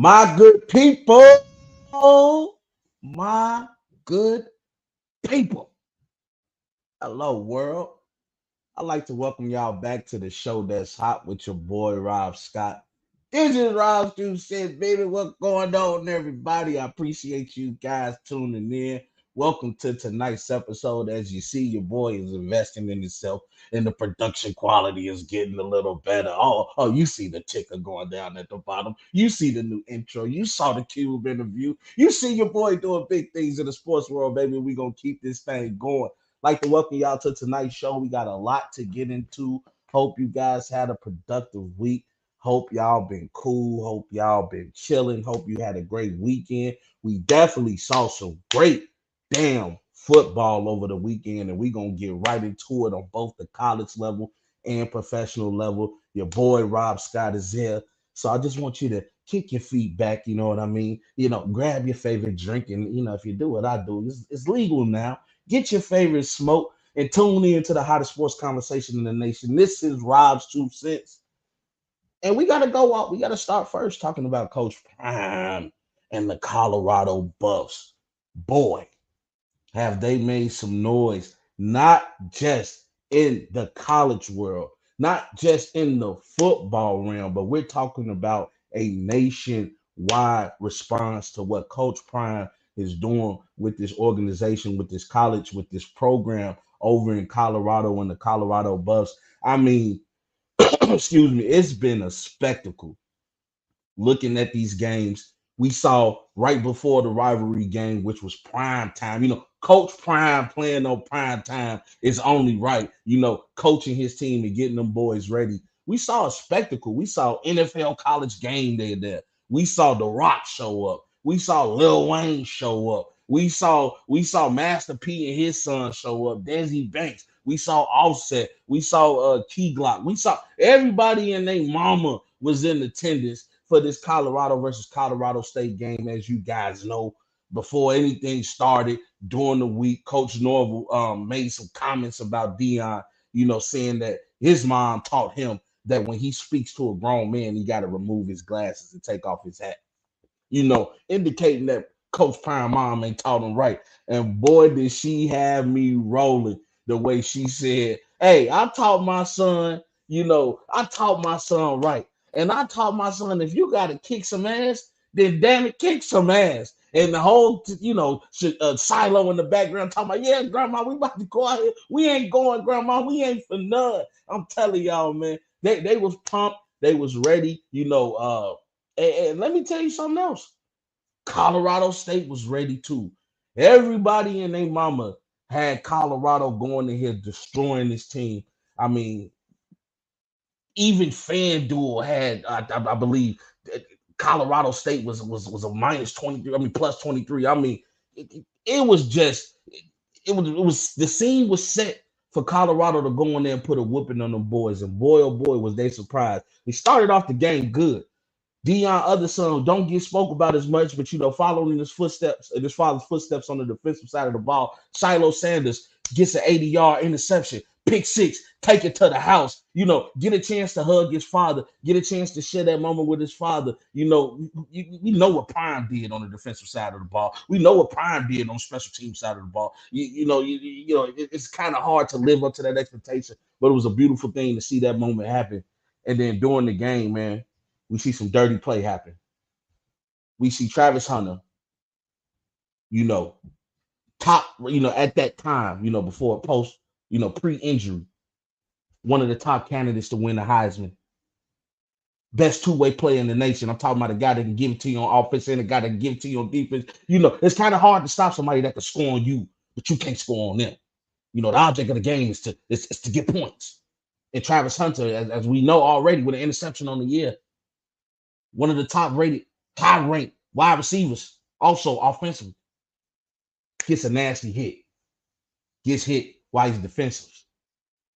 My good people, my good people. Hello, world. I'd like to welcome y'all back to the show that's hot with your boy Rob Scott. This is Rob Stu said, baby, what's going on, everybody? I appreciate you guys tuning in. Welcome to tonight's episode. As you see, your boy is investing in himself, and the production quality is getting a little better. You see the ticker going down at the bottom. You see the new intro. You saw the Cube interview. You see your boy doing big things in the sports world, baby. We're going to keep this thing going. Like to welcome y'all to tonight's show. We got a lot to get into. Hope you guys had a productive week. Hope y'all been cool. Hope y'all been chilling. Hope you had a great weekend. We definitely saw some great damn football over the weekend, and we're gonna get right into it on both the college level and professional level. Your boy Rob Scott is here. So I just want you to kick your feet back, you know what I mean? Grab your favorite drink, and if you do what I do, it's legal now. Get your favorite smoke and tune in to the hottest sports conversation in the nation. This is Rob's 2 cents. And we got to go out. We got to start first talking about Coach Prime and the Colorado Buffs. Boy, have they made some noise, not just in the college world, not just in the football realm, but we're talking about a nationwide response to what Coach Prime is doing with this organization, with this college, with this program over in Colorado and the Colorado Buffs. I mean, excuse me, it's been a spectacle looking at these games. We saw right before the rivalry game, which was prime time. Coach Prime playing on prime time is only right. Coaching his team and getting them boys ready. We saw a spectacle. We saw NFL college game day there. We saw The Rock show up. We saw Lil Wayne show up. We saw Master P and his son show up. Desi Banks. We saw Offset. We saw Key Glock. We saw everybody and their mama was in attendance for this Colorado versus Colorado State game. As you guys know, before anything started during the week, Coach Norville made some comments about Dion, saying that his mom taught him that when he speaks to a grown man, he got to remove his glasses and take off his hat, indicating that Coach Prime mom ain't taught him right. And boy, did she have me rolling the way she said, hey, I taught my son right. And I taught my son, if you got to kick some ass, then damn it, kick some ass. And the whole, silo in the background talking about, yeah, grandma, we about to go out here. We ain't going, grandma. We ain't for none. I'm telling y'all, man, they was pumped. They was ready, and let me tell you something else. Colorado State was ready too. Everybody and their mama had Colorado going in here destroying this team. I mean, even FanDuel had, I believe, Colorado State was a minus 23. I mean, plus 23. I mean, it was just it was the scene was set for Colorado to go in there and put a whooping on them boys. And boy, oh boy, was they surprised. We started off the game good. Dion, other son, don't get spoke about as much, but following his footsteps, his father's footsteps on the defensive side of the ball. Shiloh Sanders gets an 80-yard interception, pick six, take it to the house. Get a chance to hug his father, get a chance to share that moment with his father. We know what Prime did on the defensive side of the ball. We know what Prime did on the special team side of the ball. It's kind of hard to live up to that expectation, but it was a beautiful thing to see that moment happen. And then during the game, man, we see some dirty play happen. We see Travis Hunter, you know, top, at that time, before post, pre-injury, one of the top candidates to win the Heisman. Best two-way player in the nation. I'm talking about a guy that can give it to you on offense and a guy that can give it to you on defense. It's kind of hard to stop somebody that can score on you, but you can't score on them. The object of the game is to get points. And Travis Hunter, as we know already, with an interception on the year, one of the top rated, high ranked wide receivers, also offensively, gets a nasty hit, gets hit while he's defensive.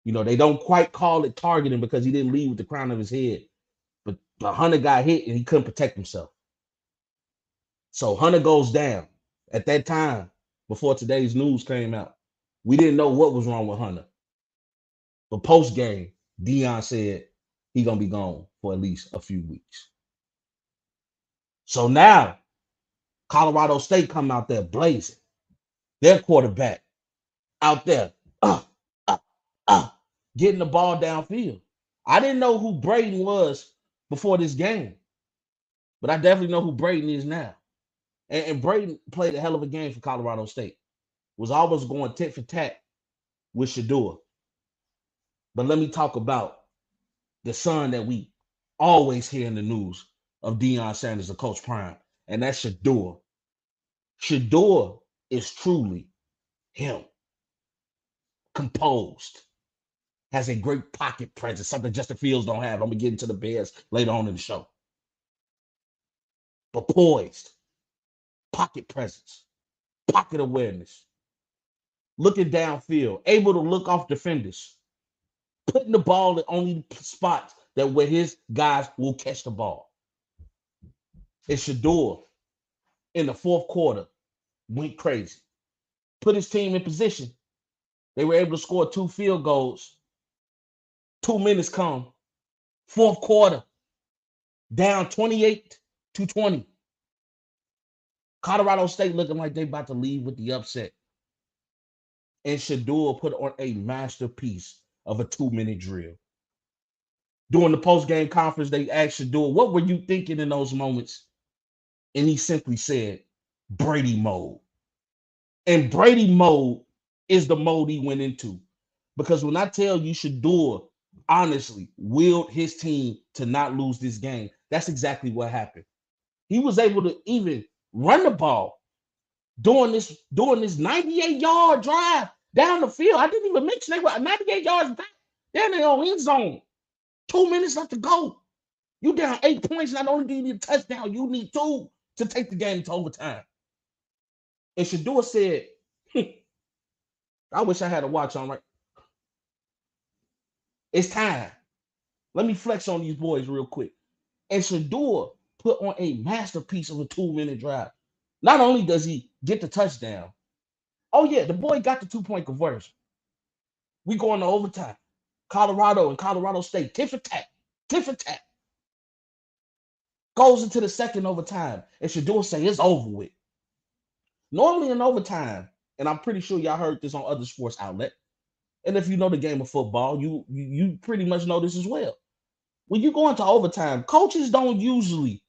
They don't quite call it targeting because he didn't lead with the crown of his head, but Hunter got hit and he couldn't protect himself. So Hunter goes down. At that time, before today's news came out, we didn't know what was wrong with Hunter. But post game, Dion said he's gonna be gone for at least a few weeks. So now Colorado State come out there blazing. Their quarterback out there, uh, uh, uh, getting the ball downfield. I didn't know who Braden was before this game, but I definitely know who Braden is now. And Braden played a hell of a game for Colorado State. Was always going tit for tat with Shador. But let me talk about the son that we always hear in the news of Deion Sanders and Coach Prime, and that's Shador. Shador is truly him, composed, has a great pocket presence, something Justin Fields don't have. I'm gonna get into the Bears later on in the show. But poised, pocket presence, pocket awareness, looking downfield, able to look off defenders, putting the ball in only spots that where his guys will catch the ball. And Shador in the fourth quarter went crazy, put his team in position. They were able to score 2 field goals. 2 minutes come, fourth quarter, down 28-20. Colorado State looking like they about to leave with the upset. And Shador put on a masterpiece of a 2-minute drill. During the post-game conference, they asked Shador, what were you thinking in those moments? And he simply said, Brady mode. And Brady mode is the mode he went into. Because when I tell you Shador honestly willed his team to not lose this game, that's exactly what happened. He was able to even run the ball during this 98-yard drive down the field. I didn't even mention they were 98 yards back. They're in their own end zone. 2 minutes left to go. You down 8 points. Not only do you need a touchdown, you need 2 to take the game to overtime. And Shador said, I wish I had a watch on right. It's time. Let me flex on these boys real quick. And Shador put on a masterpiece of a 2-minute drive. Not only does he get the touchdown, oh yeah, the boy got the 2-point conversion. We going to overtime. Colorado and Colorado State, tit for tat, tit for tat. Goes into the second overtime, and Shador say it's over with. Normally in overtime, and I'm pretty sure y'all heard this on other sports outlet, and if you know the game of football, you pretty much know this as well. When you go into overtime, coaches don't usually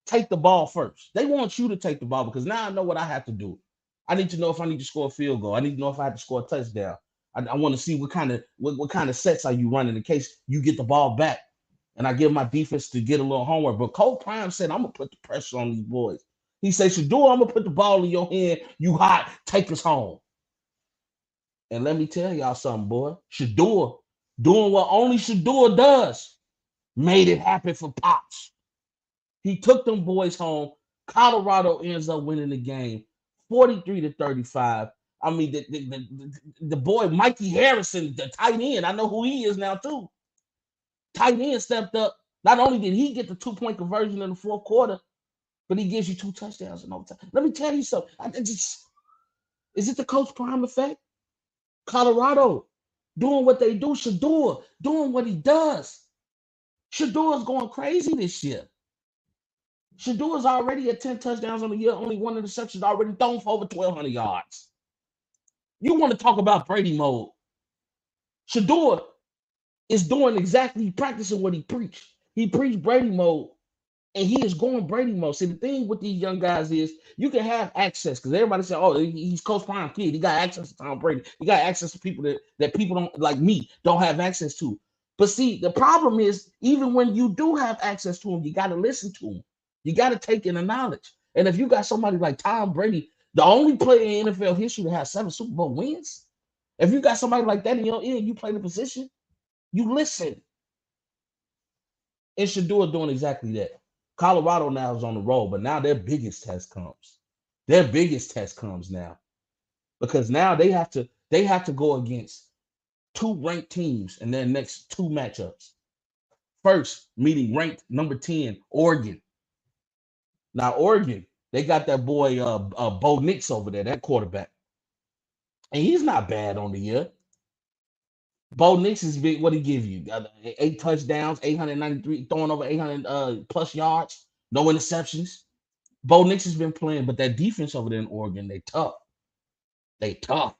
take the ball first. They want you to take the ball because now I know what I have to do. I need to know if I need to score a field goal. I need to know if I have to score a touchdown. I want to see what kind of sets are you running in case you get the ball back. And I give my defense to get a little homework. But Coach Prime said, I'm gonna put the pressure on these boys. He said, Shador, I'm gonna put the ball in your hand. You hot, take us home. And let me tell y'all something, boy. Shador doing what only Shador does made it happen for Pops. He took them boys home. Colorado ends up winning the game 43-35. I mean, the boy Mikey Harrison, the tight end, I know who he is now too. Tight end stepped up. Not only did he get the 2-point conversion in the fourth quarter, but he gives you 2 touchdowns in overtime. Let me tell you something. Is it the Coach Prime effect? Colorado doing what they do. Shador doing what he does. Shador's going crazy this year. Shador's already at 10 touchdowns on the year, only 1 interception already thrown for over 1,200 yards. You want to talk about Brady mode? Shador is doing exactly practicing what he preached. He preached Brady mode, and he is going Brady mode. See, the thing with these young guys is you can have access because everybody said, "Oh, he's Coach Prime kid. He got access to Tom Brady. He got access to people that people don't like me don't have access to." But see, the problem is even when you do have access to him, you got to listen to him. You got to take in the knowledge. And if you got somebody like Tom Brady, the only player in NFL history to have 7 Super Bowl wins, if you got somebody like that in your ear, you play the position, you listen. And Shador doing exactly that. Colorado now is on the roll, but now their biggest test comes. Their biggest test comes now because now they have to go against 2 ranked teams in their next 2 matchups. First, meeting ranked number 10, Oregon. Now, Oregon, they got that boy Bo Nix over there, that quarterback. And he's not bad on the year. Bo Nix is big. What he give you? 8 touchdowns, 893, throwing over 800 plus yards. No interceptions. Bo Nix has been playing, but that defense over there in Oregon, they tough. They tough.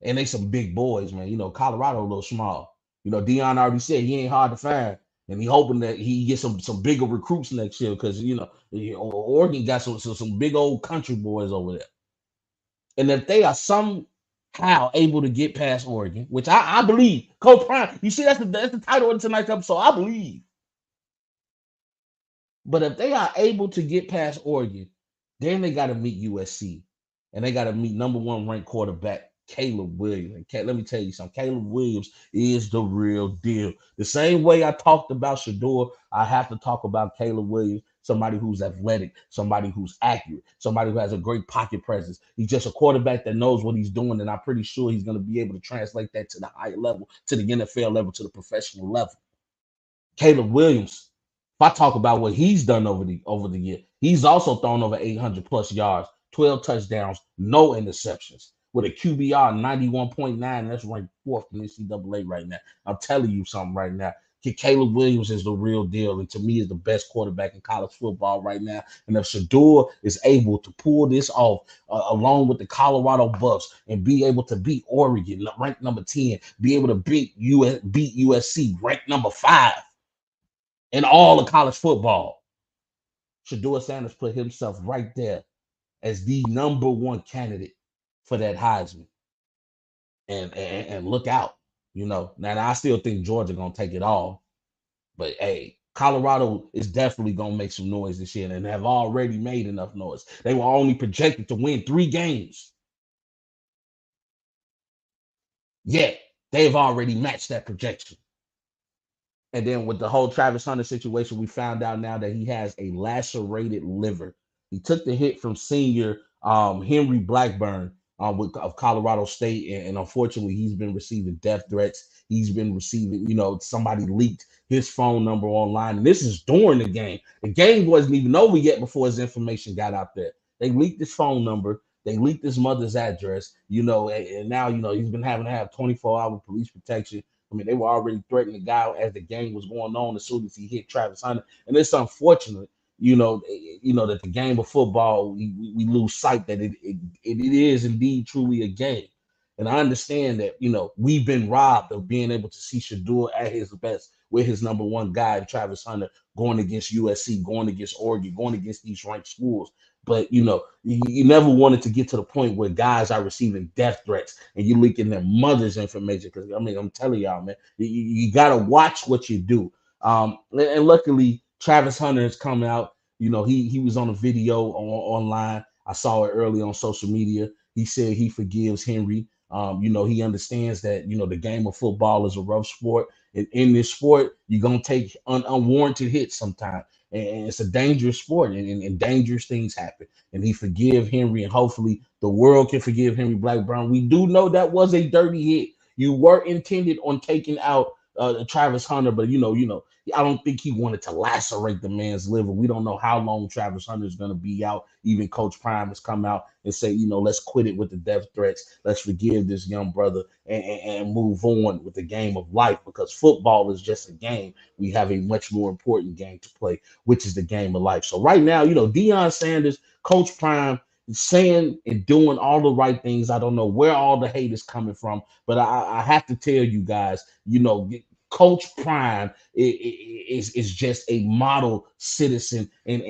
And they some big boys, man. Colorado a little small. Dion already said he ain't hard to find. And he hoping that he gets some bigger recruits next year because Oregon got some big old country boys over there. And if they are somehow able to get past Oregon, which I believe, Coach Prime, you see that's the title of tonight's episode. I believe. But if they are able to get past Oregon, then they got to meet USC, and they got to meet number one ranked quarterback Caleb Williams. And let me tell you something. Caleb Williams is the real deal. The same way I talked about Shador, I have to talk about Caleb Williams. Somebody who's athletic, somebody who's accurate, somebody who has a great pocket presence. He's just a quarterback that knows what he's doing, and I'm pretty sure he's going to be able to translate that to the higher level, to the NFL level, to the professional level. Caleb Williams, if I talk about what he's done over the year, he's also thrown over 800 plus yards, 12 touchdowns, no interceptions, with a QBR 91.9. That's ranked fourth in NCAA right now. I'm telling you something right now. Caleb Williams is the real deal, and to me is the best quarterback in college football right now. And if Shador is able to pull this off, along with the Colorado Buffs, and be able to beat Oregon, ranked number 10, be able to beat USC, ranked number 5 in all of college football, Shador Sanders put himself right there as the number one candidate for that Heisman. And look out, Now I still think Georgia gonna take it all, but hey, Colorado is definitely gonna make some noise this year and have already made enough noise. They were only projected to win 3 games, yet they've already matched that projection. And then with the whole Travis Hunter situation, we found out now that he has a lacerated liver. He took the hit from senior Henry Blackburn of Colorado State, and unfortunately, he's been receiving death threats. He's been receiving, somebody leaked his phone number online, and this is during the game. The game wasn't even over yet before his information got out there. They leaked his phone number. They leaked his mother's address, and now, he's been having to have 24-hour police protection. I mean, they were already threatening the guy as the game was going on as soon as he hit Travis Hunter. And it's unfortunate, that the game of football, we lose sight that it is indeed truly a game. And I understand that, we've been robbed of being able to see Shador at his best with his number one guy, Travis Hunter, going against USC, going against Oregon, going against these ranked schools. But you never wanted to get to the point where guys are receiving death threats and you leaking their mother's information. Because I'm telling y'all, man, you gotta watch what you do. And luckily, Travis Hunter has come out. He was on a video online. I saw it early on social media. He said he forgives Henry. He understands that the game of football is a rough sport. And in this sport, you're gonna take unwarranted hits sometimes. And it's a dangerous sport, and dangerous things happen. And he forgive Henry, and hopefully the world can forgive Henry Blackburn. We do know that was a dirty hit. You were intended on taking out Travis Hunter, but I don't think he wanted to lacerate the man's liver. We don't know how long Travis Hunter is going to be out. Even Coach Prime has come out and say, let's quit it with the death threats. Let's forgive this young brother and move on with the game of life, because football is just a game. We have a much more important game to play, which is the game of life. So right now, Deion Sanders, Coach Prime, saying and doing all the right things. I don't know where all the hate is coming from, but I have to tell you guys, Coach Prime is just a model citizen and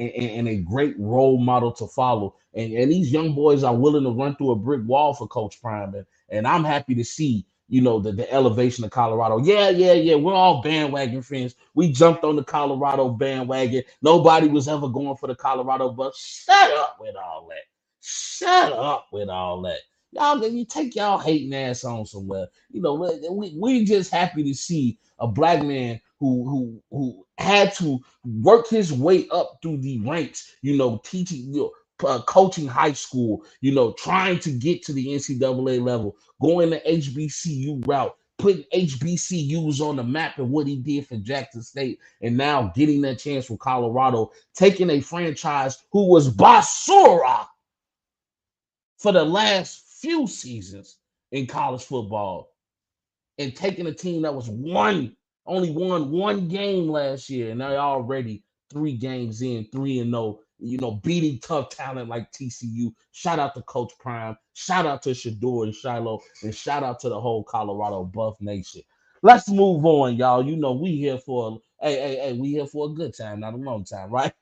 a great role model to follow. And these young boys are willing to run through a brick wall for Coach Prime. And I'm happy to see, the elevation of Colorado. Yeah. We're all bandwagon fans. We jumped on the Colorado bandwagon. Nobody was ever going for the Colorado Bucks. Shut up with all that. Shut up with all that. Y'all, you take y'all hating ass on somewhere. We just happy to see a black man who had to work his way up through the ranks, teaching, coaching high school, trying to get to the NCAA level, going the HBCU route, putting HBCUs on the map, and what he did for Jackson State, and now getting that chance for Colorado, taking a franchise who was basura for the last few seasons in college football, and taking a team that was only won one game last year, and they're already 3 games in, 3-0, beating tough talent like TCU. Shout out to Coach Prime. Shout out to Shador and Shiloh. And shout out to the whole Colorado Buff Nation. Let's move on, y'all. We here for we here for a good time, not a long time, right?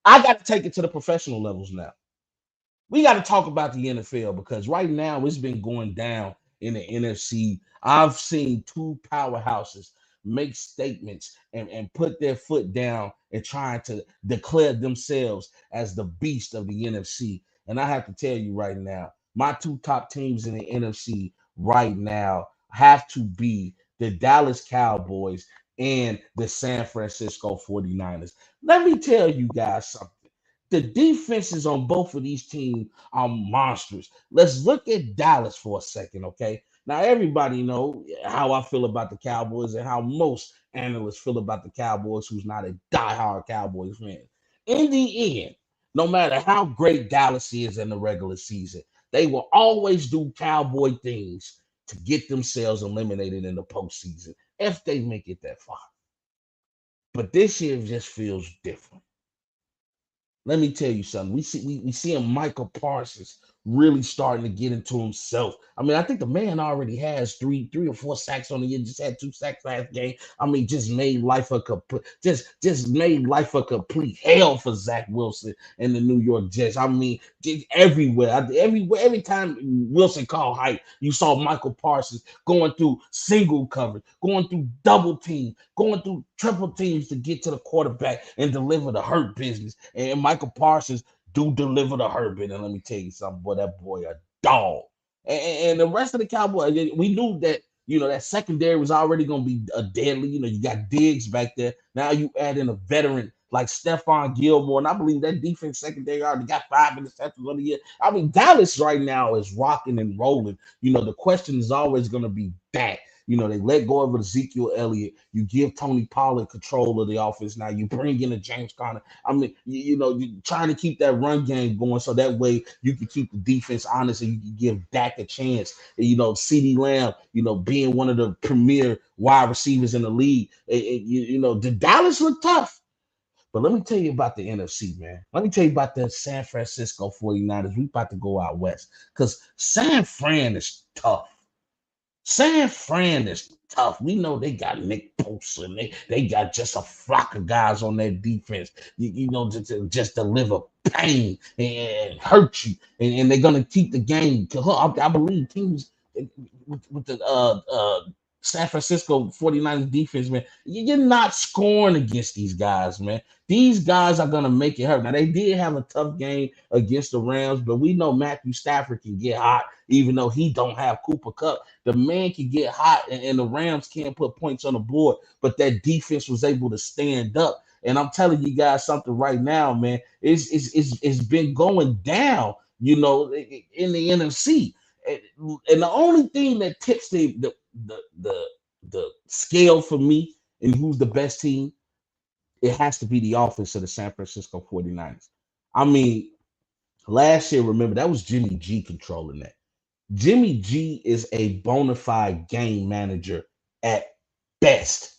I got to take it to the professional levels now. We got to talk about the NFL because right now it's been going down in the NFC. I've seen two powerhouses make statements and put their foot down and trying to declare themselves as the beast of the NFC. And I have to tell you right now, my two top teams in the NFC right now have to be the Dallas Cowboys and the San Francisco 49ers. Let me tell you guys something. The defenses on both of these teams are monsters. Let's look at Dallas for a second, okay? Now everybody know how I feel about the Cowboys and how most analysts feel about the Cowboys who's not a diehard Cowboys fan. In the end, no matter how great Dallas is in the regular season, they will always do Cowboy things to get themselves eliminated in the postseason if they make it that far. But this year just feels different. Let me tell you something. We see him, Michael Parsons really starting to get into himself. I mean, I think the man already has three or four sacks on the year. Just had 2 sacks last game. I mean, just made life a complete hell for Zach Wilson and the New York Jets. I mean, just everywhere, every time Wilson called hype, you saw Michael Parsons going through single coverage, going through double team, going through triple teams to get to the quarterback and deliver the hurt business. And Michael Parsons do deliver the Herbert. And let me tell you something, boy, that boy a dog. And the rest of the Cowboys, we knew that, that secondary was already going to be a deadly. You got Diggs back there. Now you add in a veteran like Stephon Gilmore. And I believe that defense secondary already got 5 interceptions on the year. I mean, Dallas right now is rocking and rolling. The question is always going to be that. They let go of Ezekiel Elliott. You give Tony Pollard control of the offense. Now you bring in a James Conner. I mean, you're trying to keep that run game going so that way you can keep the defense honest and you can give Dak a chance. And, CeeDee Lamb, being one of the premier wide receivers in the league. The Dallas look tough. But let me tell you about the NFC, man. Let me tell you about the San Francisco 49ers. We about to go out west because San Fran is tough. San Fran is tough. We know they got Nick Bosa and they got just a flock of guys on their defense, just deliver pain and hurt you. And they're going to keep the game. I believe teams with the San Francisco 49ers defense, man, you're not scoring against these guys, man. These guys are going to make it hurt. Now, they did have a tough game against the Rams, but we know Matthew Stafford can get hot, even though he don't have Cooper Kupp. The man can get hot, and the Rams can't put points on the board, but that defense was able to stand up. And I'm telling you guys something right now, man. It's been going down, in the NFC. And the only thing that tips the scale for me and who's the best team, it has to be the offense of the San Francisco 49ers. I mean, last year, remember, that was Jimmy G controlling that. Jimmy G is a bona fide game manager at best.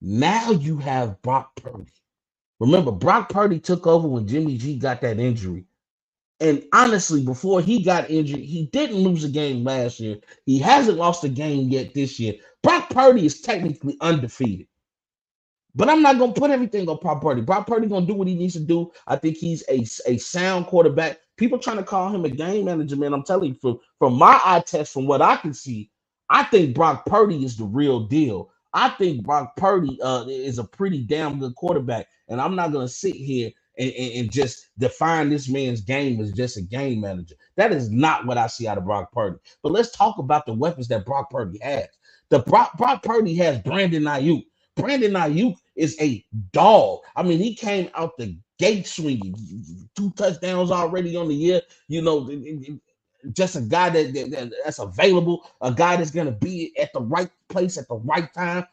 Now you have Brock Purdy. Remember, Brock Purdy took over when Jimmy G got that injury. And honestly, before he got injured, he didn't lose a game last year. He hasn't lost a game yet this year. Brock Purdy is technically undefeated. But I'm not going to put everything on Brock Purdy. Brock Purdy going to do what he needs to do. I think he's a sound quarterback. People trying to call him a game manager, man. I'm telling you, from my eye test, from what I can see, I think Brock Purdy is the real deal. I think Brock Purdy is a pretty damn good quarterback. And I'm not going to sit here and just define this man's game as just a game manager. That is not what I see out of Brock Purdy. But let's talk about the weapons that Brock Purdy has. Brock Purdy has Brandon Ayuk. Brandon Ayuk is a dog. I mean, he came out the gate swinging, 2 touchdowns already on the year. Just a guy that's available, a guy that's going to be at the right place at the right time.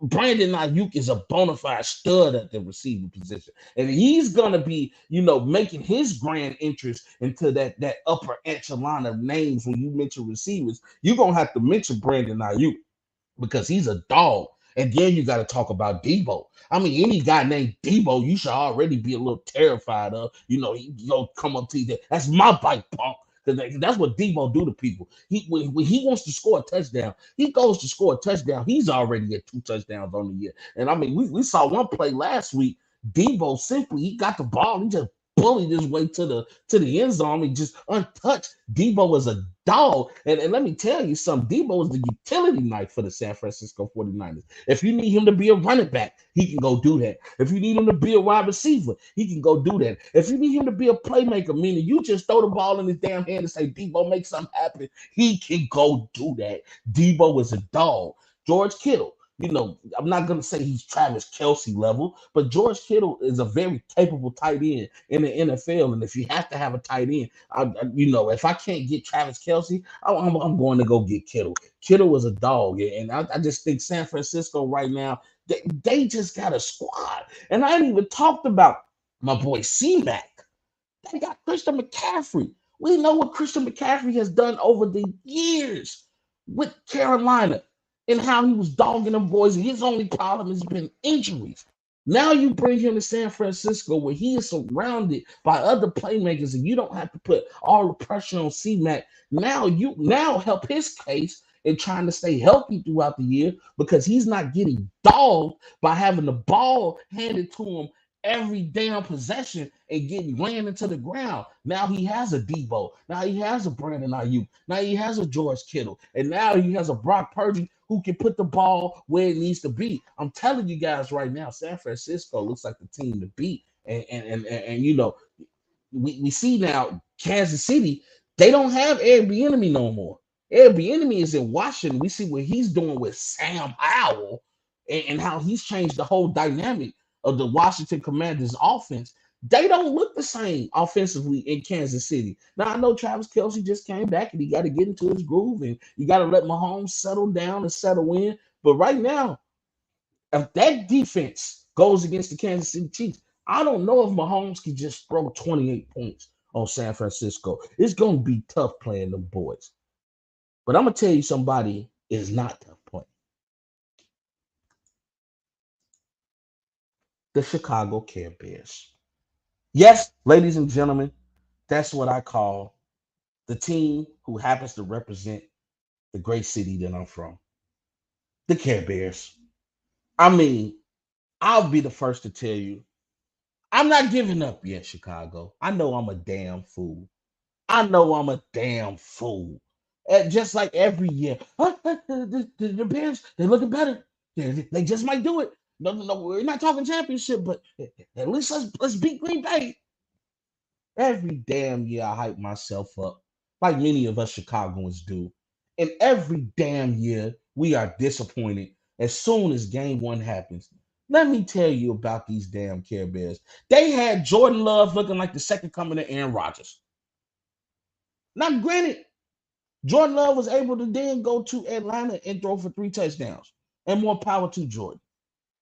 Brandon Ayuk is a bona fide stud at the receiving position. And he's going to be, making his grand entrance into that upper echelon of names when you mention receivers. You're going to have to mention Brandon Ayuk because he's a dog. And then you got to talk about Debo. I mean, any guy named Debo, you should already be a little terrified of. He go come up to you. That's my bike, punk. Because that's what Debo do to people. When he wants to score a touchdown, he goes to score a touchdown. He's already at 2 touchdowns on the year. And I mean, we saw one play last week. Debo simply he got the ball. He just bullied his way to the end zone. He just untouched. Debo was a dog. And let me tell you something. Debo is the utility knife for the San Francisco 49ers. If you need him to be a running back, he can go do that. If you need him to be a wide receiver, he can go do that. If you need him to be a playmaker, meaning you just throw the ball in his damn hand and say, Debo, make something happen, he can go do that. Debo is a dog. George Kittle. I'm not going to say he's Travis Kelsey level, but George Kittle is a very capable tight end in the NFL. And if you have to have a tight end, if I can't get Travis Kelsey, I'm going to go get Kittle. Kittle was a dog. And I just think San Francisco right now, they just got a squad. And I ain't even talked about my boy C-Mac. They got Christian McCaffrey. We know what Christian McCaffrey has done over the years with Carolina and how he was dogging them boys. His only problem has been injuries. Now you bring him to San Francisco where he is surrounded by other playmakers and you don't have to put all the pressure on C-Mac. Now you help his case in trying to stay healthy throughout the year because he's not getting dogged by having the ball handed to him every damn possession and getting ran into the ground. Now he has a Debo. Now he has a Brandon Ayuk. Now he has a George Kittle. And now he has a Brock Purdy who can put the ball where it needs to be. I'm telling you guys right now, San Francisco looks like the team to beat. And we see now Kansas City, they don't have Eric Bieniemy no more. Eric Bieniemy is in Washington. We see what he's doing with Sam Howell and how he's changed the whole dynamic of the Washington Commanders offense. They don't look the same offensively in Kansas City. Now I know Travis Kelsey just came back and he got to get into his groove and you got to let Mahomes settle down and settle in. But right now, if that defense goes against the Kansas City Chiefs, I don't know if Mahomes can just throw 28 points on San Francisco. It's going to be tough playing them boys. But I'm going to tell you somebody is not tough playing. The Chicago Care Bears. Yes, ladies and gentlemen, that's what I call the team who happens to represent the great city that I'm from. The Care Bears. I mean, I'll be the first to tell you, I'm not giving up yet, Chicago. I know I'm a damn fool. I know I'm a damn fool. Just like every year, the Bears, they're looking better. They just might do it. No, no, no, we're not talking championship, but at least let's beat Green Bay. Every damn year, I hype myself up, like many of us Chicagoans do. And every damn year, we are disappointed as soon as game one happens. Let me tell you about these damn Care Bears. They had Jordan Love looking like the second coming of Aaron Rodgers. Now, granted, Jordan Love was able to then go to Atlanta and throw for 3 touchdowns. And more power to Jordan.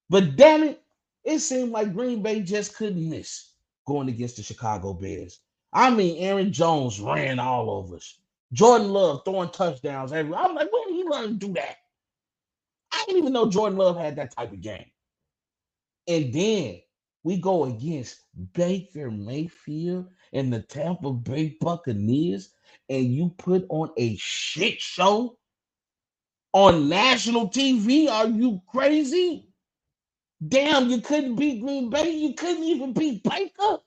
But damn it, it seemed like Green Bay just couldn't miss going against the Chicago Bears. I mean, Aaron Jones ran all over us. Jordan Love throwing touchdowns everywhere. I'm like, when did he learn to do that? I didn't even know Jordan Love had that type of game. And then we go against Baker Mayfield and the Tampa Bay Buccaneers, and you put on a shit show on national TV. Are you crazy? Damn, you couldn't beat Green Bay. You couldn't even beat Baker.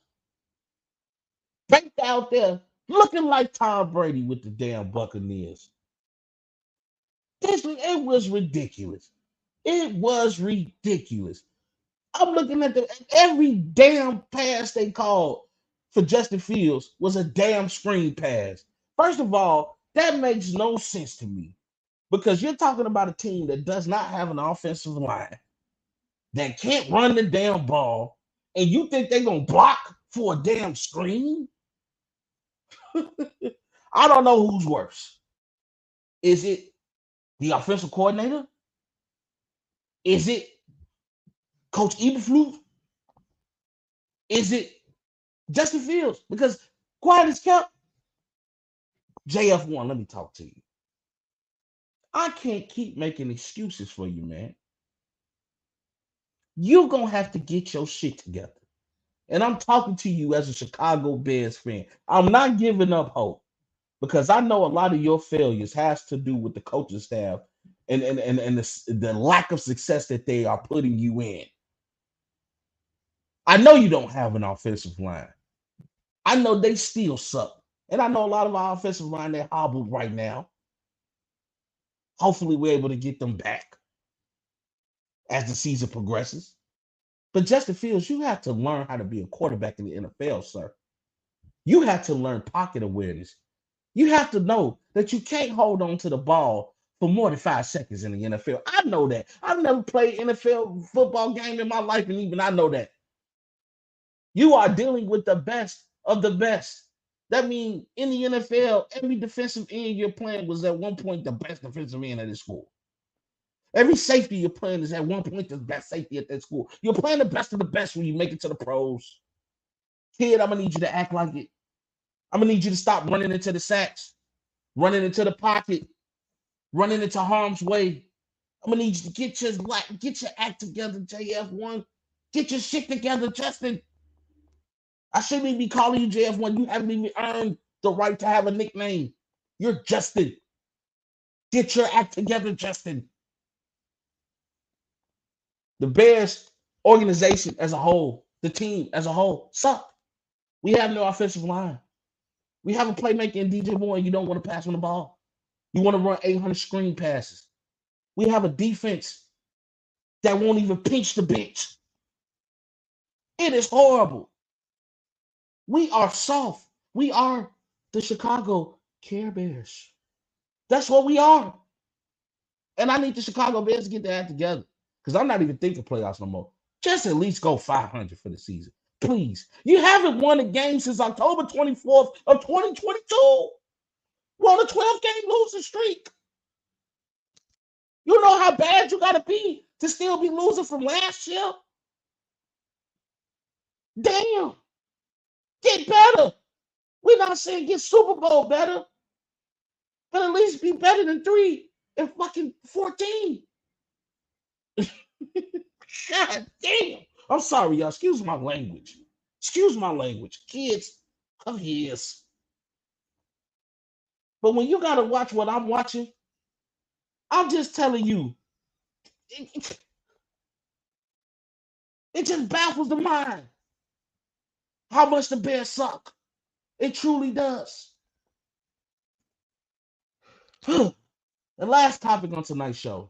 Baker out there looking like Tom Brady with the damn Buccaneers. It was ridiculous. It was ridiculous. I'm looking at every damn pass they called for Justin Fields was a damn screen pass. First of all, that makes no sense to me because you're talking about a team that does not have an offensive line, that can't run the damn ball, and you think they're gonna block for a damn screen? I don't know who's worse. Is it the offensive coordinator? Is it Coach Eberflus? Is it Justin Fields? Because quiet as kept, JF1, let me talk to you. I can't keep making excuses for you, man. You're going to have to get your shit together. And I'm talking to you as a Chicago Bears fan. I'm not giving up hope because I know a lot of your failures has to do with the coaching staff and the lack of success that they are putting you in. I know you don't have an offensive line. I know they still suck. And I know a lot of our offensive line they're hobbled right now. Hopefully, we're able to get them back as the season progresses. But Justin Fields, you have to learn how to be a quarterback in the NFL, sir. You have to learn pocket awareness. You have to know that you can't hold on to the ball for more than 5 seconds in the NFL. I know that. I've never played NFL football game in my life, and even I know that. You are dealing with the best of the best. That means in the NFL, every defensive end you're playing was at one point the best defensive end at the school. Every safety you're playing is at one point the best safety at that school. You're playing the best of the best when you make it to the pros. Kid, I'm gonna need you to act like it. I'm gonna need you to stop running into the sacks, running into the pocket, running into harm's way. I'm gonna need you to get your act together, JF1. Get your shit together, Justin. I shouldn't even be calling you JF1. You haven't even earned the right to have a nickname. You're Justin. Get your act together, Justin. The Bears organization as a whole, the team as a whole, suck. We have no offensive line. We have a playmaker in DJ Moore, and you don't want to pass on the ball. You want to run 800 screen passes. We have a defense that won't even pinch the bench. It is horrible. We are soft. We are the Chicago Care Bears. That's what we are. And I need the Chicago Bears to get their act together because I'm not even thinking playoffs no more. Just at least go 500 for the season. Please. You haven't won a game since October 24th of 2022. We're on a 12-game losing streak. You know how bad you got to be to still be losing from last year? Damn. Get better. We're not saying get Super Bowl better, but at least be better than 3 and fucking 14. God damn. I'm sorry, y'all. Excuse my language. Excuse my language. Kids, come here. But when you got to watch what I'm watching, I'm just telling you, it just baffles the mind how much the Bears suck. It truly does. The last topic on tonight's show,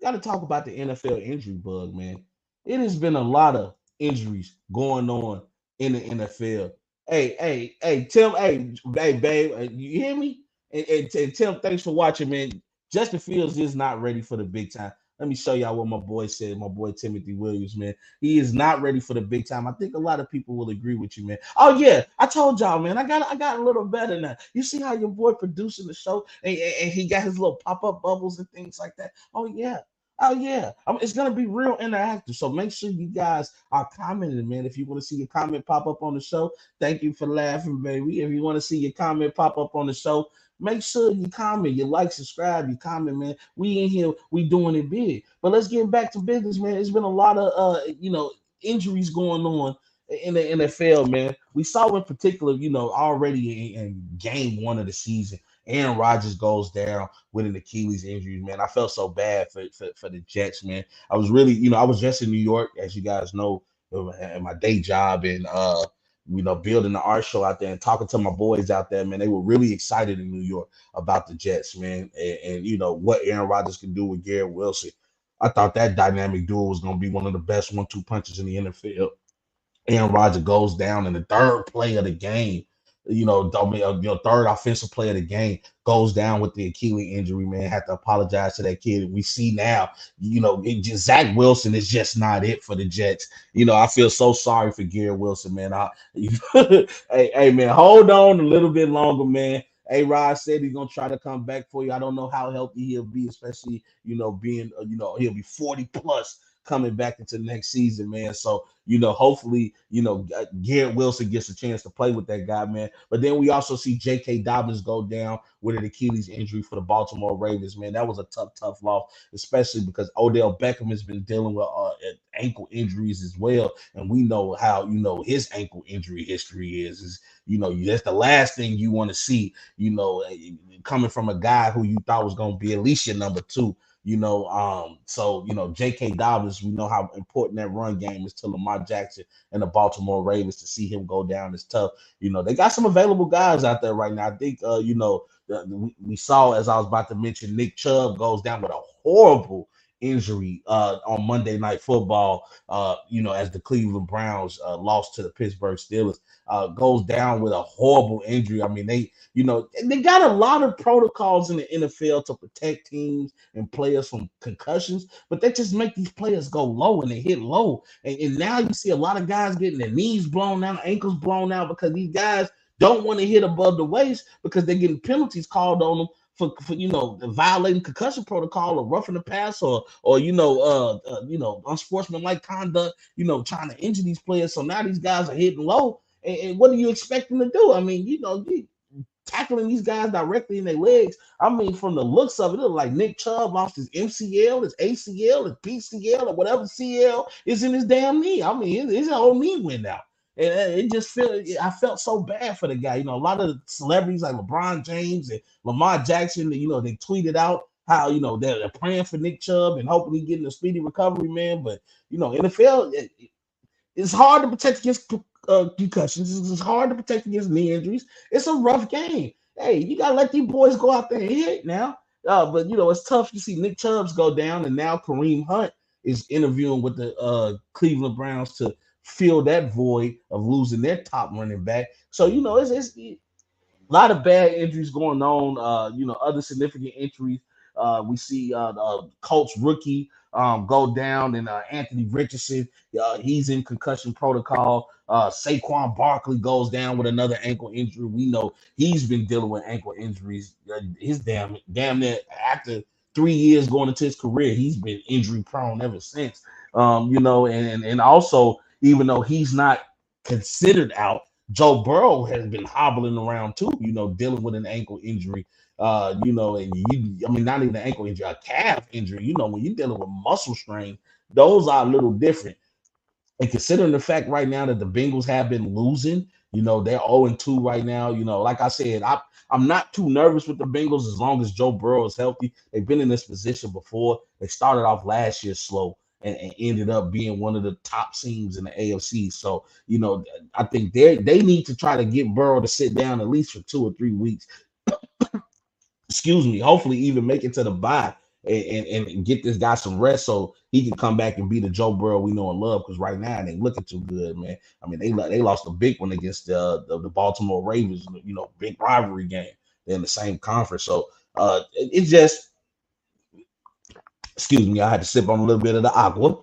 got to talk about the NFL injury bug, man. It has been a lot of injuries going on in the NFL. Hey, Tim, hey, babe, you hear me? And Tim, thanks for watching, man. Justin Fields is not ready for the big time. Let me show y'all what my boy said, my boy Timothy Williams, man. He is not ready for the big time. I think a lot of people will agree with you, man. Oh, yeah, I told y'all, man, I got a little better now. You see how your boy producing the show and he got his little pop-up bubbles and things like that? Oh, yeah. Oh yeah, it's gonna be real interactive. So make sure you guys are commenting, man. If you want to see your comment pop up on the show, thank you for laughing, baby. If you want to see your comment pop up on the show, make sure you comment, you like, subscribe, you comment, man. We in here, we doing it big. But let's get back to business, man. It's been a lot of injuries going on in the NFL, man. We saw in particular, already in game 1 of the season. Aaron Rodgers goes down with an Achilles injury, man. I felt so bad for the Jets, man. I was really, I was just in New York, as you guys know, at my day job and building the art show out there and talking to my boys out there, man. They were really excited in New York about the Jets, man, and what Aaron Rodgers can do with Garrett Wilson. I thought that dynamic duo was going to be one of the best 1-2 punches in the NFL. Aaron Rodgers goes down in the third play of the game. Third offensive play of the game goes down with the Achilles injury, man. Have to apologize to that kid. We see now, Zach Wilson is just not it for the Jets. I feel so sorry for Garrett Wilson, man. Hey, man, hold on a little bit longer, man. Hey, Rod said he's gonna try to come back for you. I don't know how healthy he'll be, especially being he'll be 40 plus coming back into next season, man. So, hopefully, Garrett Wilson gets a chance to play with that guy, man. But then we also see J.K. Dobbins go down with an Achilles injury for the Baltimore Ravens, man. That was a tough loss, especially because Odell Beckham has been dealing with ankle injuries as well. And we know how, his ankle injury history is that's the last thing you want to see, coming from a guy who you thought was going to be at least your number two. So J.K. Dobbins, we know how important that run game is to Lamar Jackson and the Baltimore Ravens. To see him go down is tough. They got some available guys out there right now. I think we saw, as I was about to mention, Nick Chubb goes down with a horrible injury on Monday Night Football. As the Cleveland Browns lost to the Pittsburgh Steelers, goes down with a horrible injury. I mean, they got a lot of protocols in the NFL to protect teams and players from concussions, but they just make these players go low and they hit low. And now you see a lot of guys getting their knees blown out, ankles blown out, because these guys don't want to hit above the waist because they're getting penalties called on them for violating concussion protocol or roughing the pass or unsportsmanlike conduct, trying to injure these players. So now these guys are hitting low. And what do you expect them to do? I mean, tackling these guys directly in their legs. I mean, from the looks of it, it looked like Nick Chubb lost his MCL, his ACL, his PCL, or whatever CL is in his damn knee. I mean, his whole knee went out. And I felt so bad for the guy. A lot of celebrities like LeBron James and Lamar Jackson, they tweeted out how, they're praying for Nick Chubb and hoping he getting a speedy recovery, man. But, NFL, it's hard to protect against concussions. It's hard to protect against knee injuries. It's a rough game. Hey, you got to let these boys go out there and hit now. But, it's tough. You see Nick Chubbs go down, and now Kareem Hunt is interviewing with the Cleveland Browns to fill that void of losing their top running back. So, it's a lot of bad injuries going on. Other significant injuries. We see the Colts rookie go down, and Anthony Richardson, he's in concussion protocol. Saquon Barkley goes down with another ankle injury. We know he's been dealing with ankle injuries. His damn near after 3 years going into his career, he's been injury prone ever since. And also, even though he's not considered out, Joe Burrow has been hobbling around too, dealing with an ankle injury. Not even an ankle injury, a calf injury. When you're dealing with muscle strain, those are a little different. And considering the fact right now that the Bengals have been losing, they're 0-2 right now. Like I said, I'm not too nervous with the Bengals as long as Joe Burrow is healthy. They've been in this position before. They started off last year slow and ended up being one of the top teams in the AFC. So, I think they need to try to get Burrow to sit down at least for 2 or 3 weeks. Excuse me, hopefully even make it to the bye and get this guy some rest so he can come back and be the Joe Burrow we know and love, because right now it ain't looking too good, man. I mean, they lost a big one against the Baltimore Ravens, big rivalry game. They're in the same conference. So it's just, excuse me, I had to sip on a little bit of the aqua.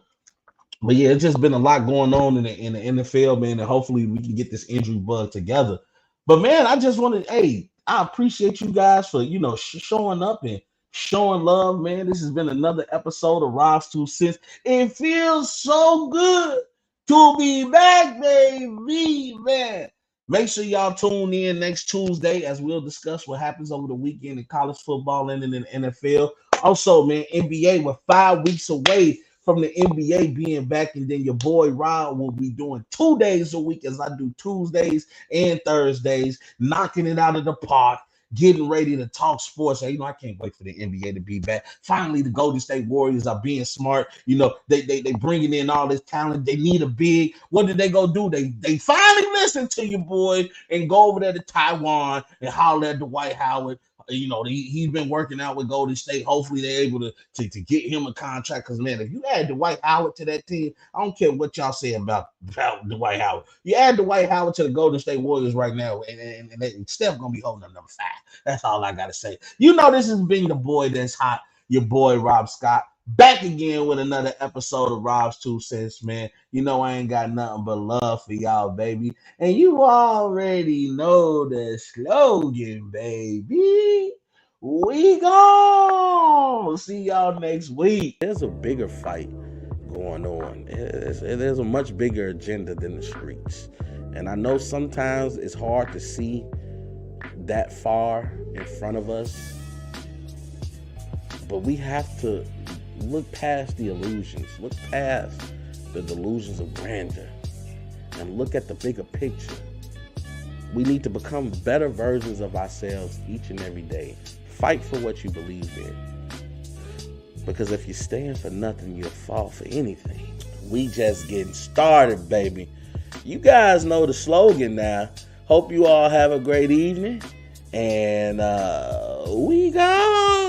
But yeah, it's just been a lot going on in the NFL, man, and hopefully we can get this injury bug together. But man, I just wanted, hey, I appreciate you guys for showing up and showing love, man. This has been another episode of Rob's 2 Cents. It feels so good to be back, baby, man. Make sure y'all tune in next Tuesday as we'll discuss what happens over the weekend in college football and in the NFL. Also, man, NBA, we're 5 weeks away from the NBA being back, and then your boy Rob will be doing 2 days a week as I do Tuesdays and Thursdays, knocking it out of the park, getting ready to talk sports. Hey, I can't wait for the NBA to be back. Finally, the Golden State Warriors are being smart. They bringing in all this talent. They need a big. What did they go do? They finally listen to you, boy, and go over there to Taiwan and holler at Dwight Howard. He's been working out with Golden State. Hopefully, they're able to get him a contract. Because, man, if you add Dwight Howard to that team, I don't care what y'all say about Dwight Howard. You add Dwight Howard to the Golden State Warriors right now, and Steph going to be holding up number 5. That's all I got to say. This is being the boy that's hot, your boy Rob Scott. Back again with another episode of Rob's 2 Cents, man. I ain't got nothing but love for y'all, baby. And you already know the slogan, baby. We gone. See y'all next week. There's a bigger fight going on. There's a much bigger agenda than the streets. And I know sometimes it's hard to see that far in front of us, but we have to look past the illusions, look past the delusions of grandeur, and look at the bigger picture. We need to become better versions of ourselves each and every day. Fight for what you believe in. Because if you stand for nothing, you'll fall for anything. We just getting started, baby. You guys know the slogan now. Hope you all have a great evening. And we gone.